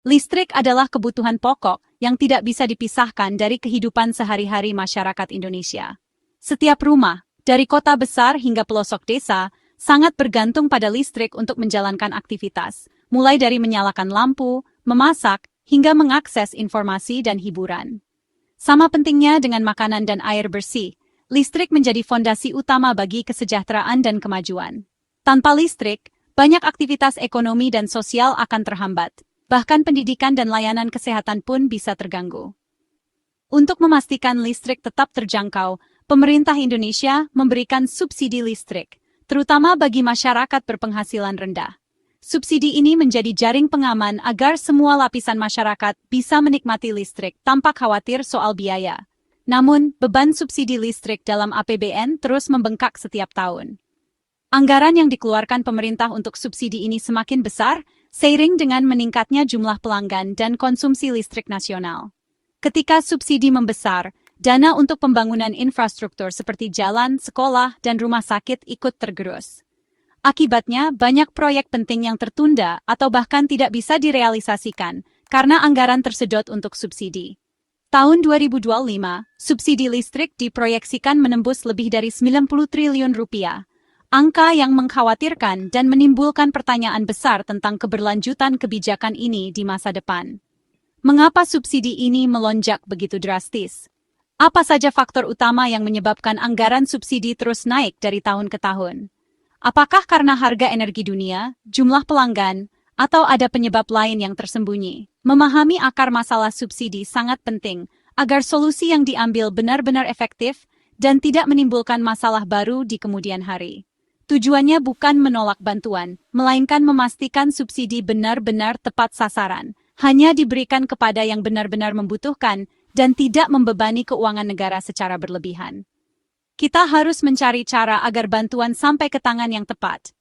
Listrik adalah kebutuhan pokok yang tidak bisa dipisahkan dari kehidupan sehari-hari masyarakat Indonesia. Setiap rumah, dari kota besar hingga pelosok desa, sangat bergantung pada listrik untuk menjalankan aktivitas, mulai dari menyalakan lampu, memasak, hingga mengakses informasi dan hiburan. Sama pentingnya dengan makanan dan air bersih, listrik menjadi fondasi utama bagi kesejahteraan dan kemajuan. Tanpa listrik, banyak aktivitas ekonomi dan sosial akan terhambat. Bahkan pendidikan dan layanan kesehatan pun bisa terganggu. Untuk memastikan listrik tetap terjangkau, pemerintah Indonesia memberikan subsidi listrik, terutama bagi masyarakat berpenghasilan rendah. Subsidi ini menjadi jaring pengaman agar semua lapisan masyarakat bisa menikmati listrik tanpa khawatir soal biaya. Namun, beban subsidi listrik dalam APBN terus membengkak setiap tahun. Anggaran yang dikeluarkan pemerintah untuk subsidi ini semakin besar, seiring dengan meningkatnya jumlah pelanggan dan konsumsi listrik nasional. Ketika subsidi membesar, dana untuk pembangunan infrastruktur seperti jalan, sekolah, dan rumah sakit ikut tergerus. Akibatnya, banyak proyek penting yang tertunda atau bahkan tidak bisa direalisasikan karena anggaran tersedot untuk subsidi. Tahun 2025, subsidi listrik diproyeksikan menembus lebih dari 90 triliun rupiah. Angka yang mengkhawatirkan dan menimbulkan pertanyaan besar tentang keberlanjutan kebijakan ini di masa depan. Mengapa subsidi ini melonjak begitu drastis? Apa saja faktor utama yang menyebabkan anggaran subsidi terus naik dari tahun ke tahun? Apakah karena harga energi dunia, jumlah pelanggan, atau ada penyebab lain yang tersembunyi? Memahami akar masalah subsidi sangat penting agar solusi yang diambil benar-benar efektif dan tidak menimbulkan masalah baru di kemudian hari. Tujuannya bukan menolak bantuan, melainkan memastikan subsidi benar-benar tepat sasaran, hanya diberikan kepada yang benar-benar membutuhkan dan tidak membebani keuangan negara secara berlebihan. Kita harus mencari cara agar bantuan sampai ke tangan yang tepat,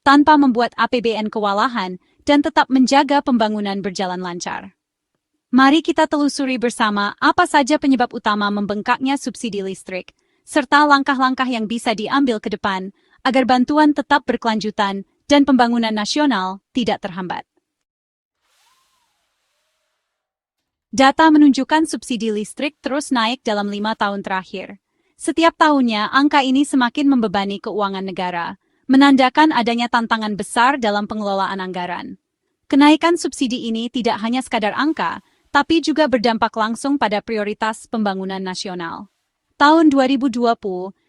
tanpa membuat APBN kewalahan dan tetap menjaga pembangunan berjalan lancar. Mari kita telusuri bersama apa saja penyebab utama membengkaknya subsidi listrik, serta langkah-langkah yang bisa diambil ke depan agar bantuan tetap berkelanjutan dan pembangunan nasional tidak terhambat. Data menunjukkan subsidi listrik terus naik dalam 5 tahun terakhir. Setiap tahunnya, angka ini semakin membebani keuangan negara, menandakan adanya tantangan besar dalam pengelolaan anggaran. Kenaikan subsidi ini tidak hanya sekadar angka, tapi juga berdampak langsung pada prioritas pembangunan nasional. Tahun 2020,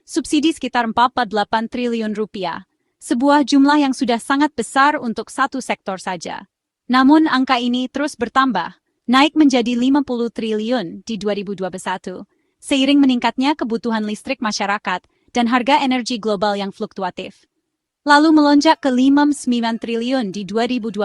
subsidi sekitar 48 triliun rupiah, sebuah jumlah yang sudah sangat besar untuk satu sektor saja. Namun angka ini terus bertambah, naik menjadi 50 triliun di 2021, seiring meningkatnya kebutuhan listrik masyarakat dan harga energi global yang fluktuatif. Lalu melonjak ke 59 triliun di 2022,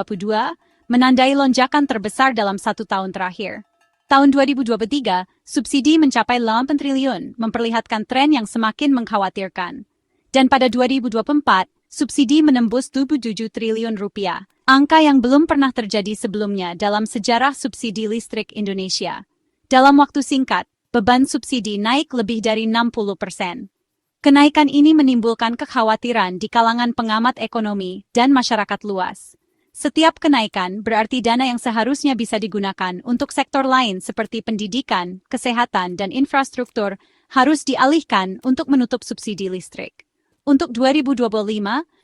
menandai lonjakan terbesar dalam satu tahun terakhir. Tahun 2023, subsidi mencapai 8 triliun, memperlihatkan tren yang semakin mengkhawatirkan. Dan pada 2024, subsidi menembus 77 triliun rupiah, angka yang belum pernah terjadi sebelumnya dalam sejarah subsidi listrik Indonesia. Dalam waktu singkat, beban subsidi naik lebih dari 60%. Kenaikan ini menimbulkan kekhawatiran di kalangan pengamat ekonomi dan masyarakat luas. Setiap kenaikan berarti dana yang seharusnya bisa digunakan untuk sektor lain seperti pendidikan, kesehatan, dan infrastruktur harus dialihkan untuk menutup subsidi listrik. Untuk 2025,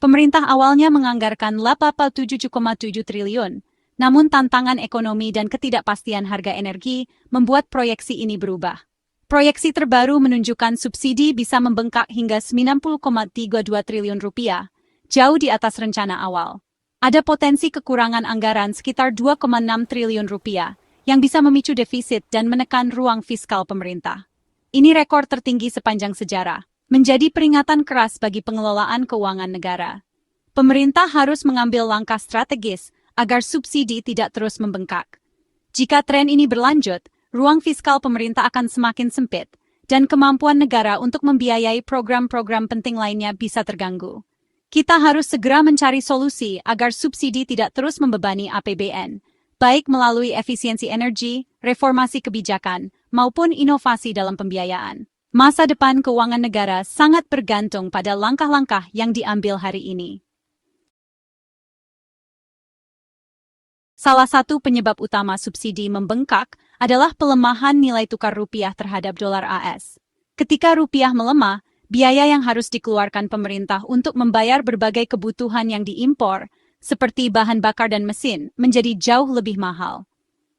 pemerintah awalnya menganggarkan 87,7 triliun, namun tantangan ekonomi dan ketidakpastian harga energi membuat proyeksi ini berubah. Proyeksi terbaru menunjukkan subsidi bisa membengkak hingga 90,32 triliun rupiah, jauh di atas rencana awal. Ada potensi kekurangan anggaran sekitar 2,6 triliun rupiah yang bisa memicu defisit dan menekan ruang fiskal pemerintah. Ini rekor tertinggi sepanjang sejarah, menjadi peringatan keras bagi pengelolaan keuangan negara. Pemerintah harus mengambil langkah strategis agar subsidi tidak terus membengkak. Jika tren ini berlanjut, ruang fiskal pemerintah akan semakin sempit, dan kemampuan negara untuk membiayai program-program penting lainnya bisa terganggu. Kita harus segera mencari solusi agar subsidi tidak terus membebani APBN, baik melalui efisiensi energi, reformasi kebijakan, maupun inovasi dalam pembiayaan. Masa depan keuangan negara sangat bergantung pada langkah-langkah yang diambil hari ini. Salah satu penyebab utama subsidi membengkak adalah pelemahan nilai tukar rupiah terhadap dolar AS. Ketika rupiah melemah, biaya yang harus dikeluarkan pemerintah untuk membayar berbagai kebutuhan yang diimpor, seperti bahan bakar dan mesin, menjadi jauh lebih mahal.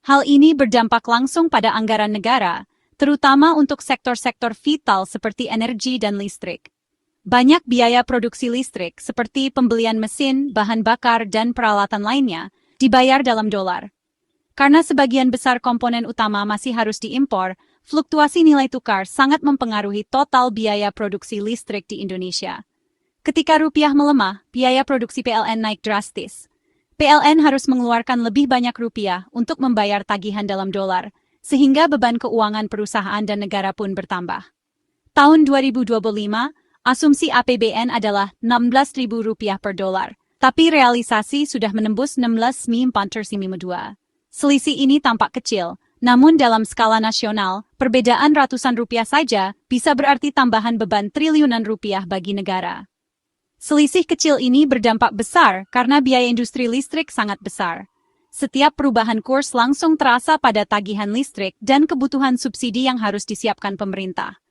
Hal ini berdampak langsung pada anggaran negara, terutama untuk sektor-sektor vital seperti energi dan listrik. Banyak biaya produksi listrik, seperti pembelian mesin, bahan bakar, dan peralatan lainnya, dibayar dalam dolar. Karena sebagian besar komponen utama masih harus diimpor, fluktuasi nilai tukar sangat mempengaruhi total biaya produksi listrik di Indonesia. Ketika rupiah melemah, biaya produksi PLN naik drastis. PLN harus mengeluarkan lebih banyak rupiah untuk membayar tagihan dalam dolar, sehingga beban keuangan perusahaan dan negara pun bertambah. Tahun 2025, asumsi APBN adalah Rp16.000 per dolar, tapi realisasi sudah menembus 16.402. Selisih ini tampak kecil, namun dalam skala nasional, perbedaan ratusan rupiah saja bisa berarti tambahan beban triliunan rupiah bagi negara. Selisih kecil ini berdampak besar karena biaya industri listrik sangat besar. Setiap perubahan kurs langsung terasa pada tagihan listrik dan kebutuhan subsidi yang harus disiapkan pemerintah.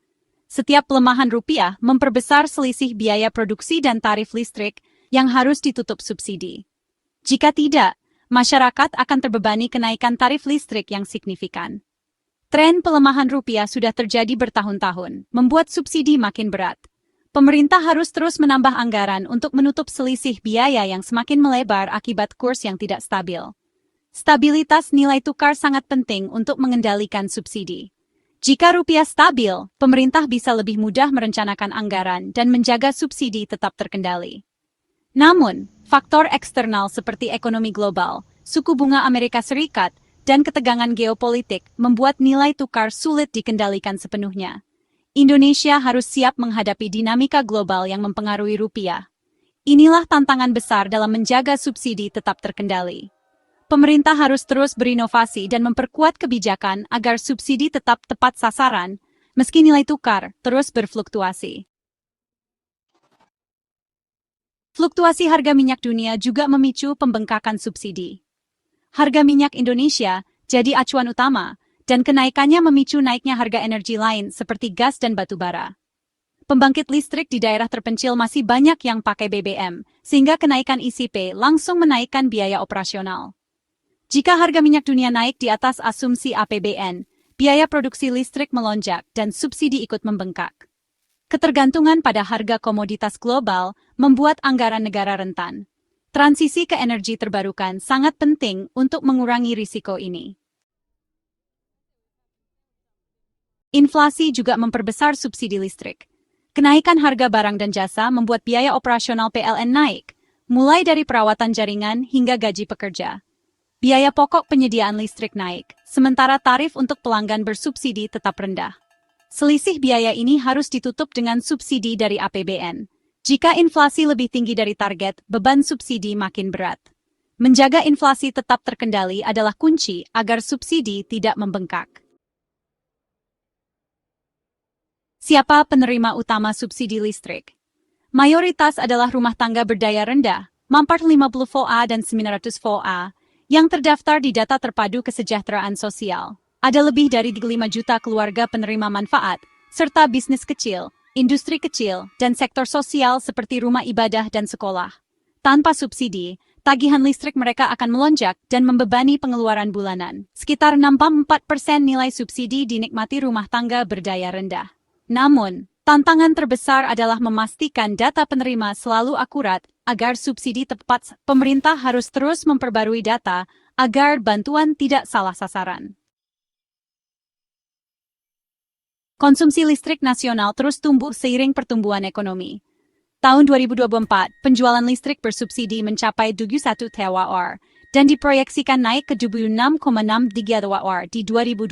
Setiap pelemahan rupiah memperbesar selisih biaya produksi dan tarif listrik yang harus ditutup subsidi. Jika tidak, masyarakat akan terbebani kenaikan tarif listrik yang signifikan. Tren pelemahan rupiah sudah terjadi bertahun-tahun, membuat subsidi makin berat. Pemerintah harus terus menambah anggaran untuk menutup selisih biaya yang semakin melebar akibat kurs yang tidak stabil. Stabilitas nilai tukar sangat penting untuk mengendalikan subsidi. Jika rupiah stabil, pemerintah bisa lebih mudah merencanakan anggaran dan menjaga subsidi tetap terkendali. Namun, faktor eksternal seperti ekonomi global, suku bunga Amerika Serikat, dan ketegangan geopolitik membuat nilai tukar sulit dikendalikan sepenuhnya. Indonesia harus siap menghadapi dinamika global yang mempengaruhi rupiah. Inilah tantangan besar dalam menjaga subsidi tetap terkendali. Pemerintah harus terus berinovasi dan memperkuat kebijakan agar subsidi tetap tepat sasaran, meski nilai tukar terus berfluktuasi. Fluktuasi harga minyak dunia juga memicu pembengkakan subsidi. Harga minyak Indonesia jadi acuan utama, dan kenaikannya memicu naiknya harga energi lain seperti gas dan batu bara. Pembangkit listrik di daerah terpencil masih banyak yang pakai BBM, sehingga kenaikan ICP langsung menaikkan biaya operasional. Jika harga minyak dunia naik di atas asumsi APBN, biaya produksi listrik melonjak dan subsidi ikut membengkak. Ketergantungan pada harga komoditas global membuat anggaran negara rentan. Transisi ke energi terbarukan sangat penting untuk mengurangi risiko ini. Inflasi juga memperbesar subsidi listrik. Kenaikan harga barang dan jasa membuat biaya operasional PLN naik, mulai dari perawatan jaringan hingga gaji pekerja. Biaya pokok penyediaan listrik naik, sementara tarif untuk pelanggan bersubsidi tetap rendah. Selisih biaya ini harus ditutup dengan subsidi dari APBN. Jika inflasi lebih tinggi dari target, beban subsidi makin berat. Menjaga inflasi tetap terkendali adalah kunci agar subsidi tidak membengkak. Siapa penerima utama subsidi listrik? Mayoritas adalah rumah tangga berdaya rendah, mampar 50 VOA dan 900 VOA, yang terdaftar di data terpadu kesejahteraan sosial. Ada lebih dari 5 juta keluarga penerima manfaat, serta bisnis kecil, industri kecil, dan sektor sosial seperti rumah ibadah dan sekolah. Tanpa subsidi, tagihan listrik mereka akan melonjak dan membebani pengeluaran bulanan. Sekitar 64% nilai subsidi dinikmati rumah tangga berdaya rendah. Namun, tantangan terbesar adalah memastikan data penerima selalu akurat agar subsidi tepat. Pemerintah harus terus memperbarui data agar bantuan tidak salah sasaran. Konsumsi listrik nasional terus tumbuh seiring pertumbuhan ekonomi. Tahun 2024, penjualan listrik bersubsidi mencapai 71 TWh dan diproyeksikan naik ke 76,6 GWh di 2025.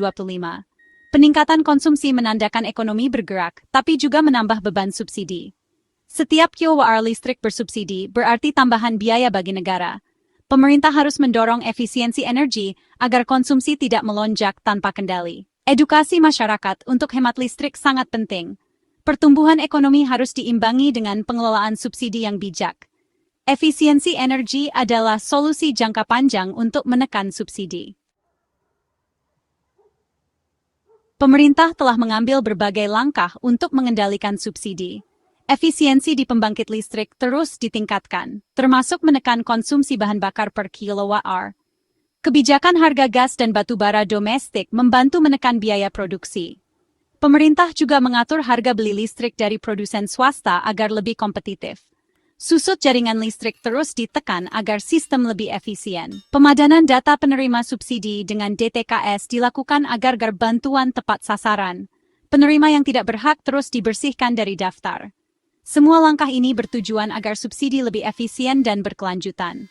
Peningkatan konsumsi menandakan ekonomi bergerak, tapi juga menambah beban subsidi. Setiap kilowatt listrik bersubsidi berarti tambahan biaya bagi negara. Pemerintah harus mendorong efisiensi energi agar konsumsi tidak melonjak tanpa kendali. Edukasi masyarakat untuk hemat listrik sangat penting. Pertumbuhan ekonomi harus diimbangi dengan pengelolaan subsidi yang bijak. Efisiensi energi adalah solusi jangka panjang untuk menekan subsidi. Pemerintah telah mengambil berbagai langkah untuk mengendalikan subsidi. Efisiensi di pembangkit listrik terus ditingkatkan, termasuk menekan konsumsi bahan bakar per kilowatt-hour. Kebijakan harga gas dan batu bara domestik membantu menekan biaya produksi. Pemerintah juga mengatur harga beli listrik dari produsen swasta agar lebih kompetitif. Susut jaringan listrik terus ditekan agar sistem lebih efisien. Pemadanan data penerima subsidi dengan DTKS dilakukan agar bantuan tepat sasaran. Penerima yang tidak berhak terus dibersihkan dari daftar. Semua langkah ini bertujuan agar subsidi lebih efisien dan berkelanjutan.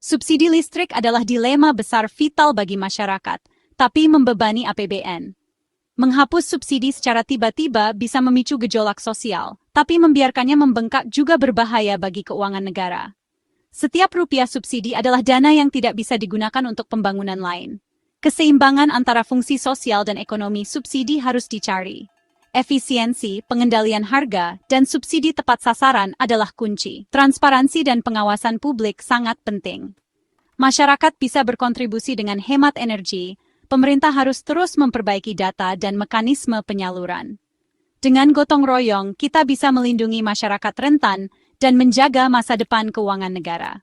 Subsidi listrik adalah dilema besar vital bagi masyarakat, tapi membebani APBN. Menghapus subsidi secara tiba-tiba bisa memicu gejolak sosial, tapi membiarkannya membengkak juga berbahaya bagi keuangan negara. Setiap rupiah subsidi adalah dana yang tidak bisa digunakan untuk pembangunan lain. Keseimbangan antara fungsi sosial dan ekonomi subsidi harus dicari. Efisiensi, pengendalian harga, dan subsidi tepat sasaran adalah kunci. Transparansi dan pengawasan publik sangat penting. Masyarakat bisa berkontribusi dengan hemat energi. Pemerintah harus terus memperbaiki data dan mekanisme penyaluran. Dengan gotong royong, kita bisa melindungi masyarakat rentan dan menjaga masa depan keuangan negara.